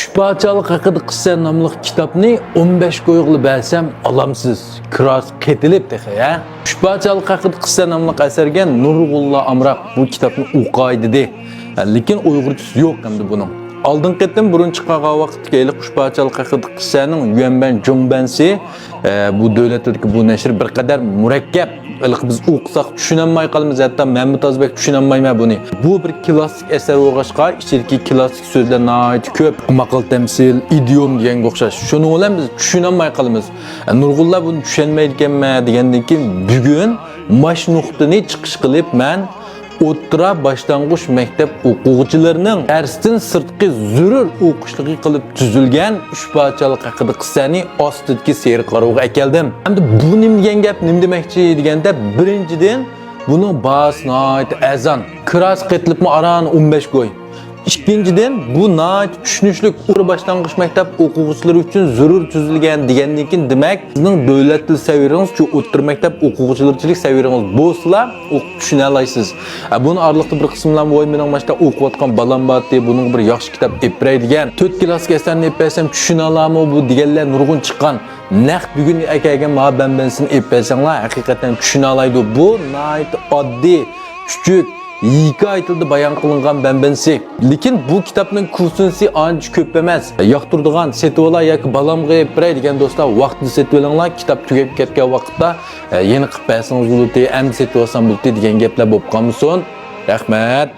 Üçbağçalık haqida qissa nomli kitobni 15 qo'yig'li bersam olamsiz. Kiros ketilib dexe ya. Üçbağçalık haqida qissa nomli asarga Nurg'ullo Amroq bu kitobni o'qay dedi. Lekin uyg'urchasi yo'q endi buning. Oldin qetim burun chiqqan vaqtga eli Üçbağçalık haqida qissaning Yuanban Jumbansi bu davlatdagi bu nashr bir qadar murakkab. Biz o'qisak tushunolmay qolamiz, hatto Mahmud Ozbek tushunolmayman buni. Bu bir klassik asar o'g'ashqa, ichidagi klassik so'zlar nihoyat ko'p, maqol tamsil, idiom deganga o'xshash. Shuni bilan biz tushunolmay qolamiz. Nurg'ullo buni tushunmaydi ekanmi degandan keyin bugun mash nuqtani chiqish qilib men o'rta boshlang'ich maktab o'quvchilarining darsdan sirtqi zarur o'qishligi qilib tuzilgan Üçbağçalık haqida qissani ostidagi seri qarovga akeldim. Endi bu nima degan gap, nima demoqchi deganda, birinchidan buning bahsi nihoyat azon. Kiros qetilibmi aran 15 qo'y. İkinchidan bu nihoyat tushunishli o'rta boshlang'ich maktab o'quvchilari uchun zarur tuzilgan degandan keyin demak, sizning davlat til saviyangiz shu o'rta maktab o'quvchilik saviyangiz bo'lsa, o'qib tushuna olasiz. Buni orliqda bir qismlar voy mening mashta o'qiyotgan balam bor deb buning bir yaxshi kitob epray degan. 4 klassga asarni epasam tushuna olammi bu deganlar nurg'un chiqqan. Naq bugun akaga ma banbansini epasanglar haqiqatan tushuna olaydi. Bu nihoyat oddiy, kichik Yika aytıldı bayan kılıngan benbensi. Lekin bu kitapның kursunsi anca köp emas. Yoqturdigan setvola yoki balamga epray degan do'stlar vaqtni setvolanglar, kitap tugab ketgan vaqtda yeni qilib bersangiz bo'ladi, endi setvolsam bo'ladi degan gaplar bo'lib qolmasin. Rahmat.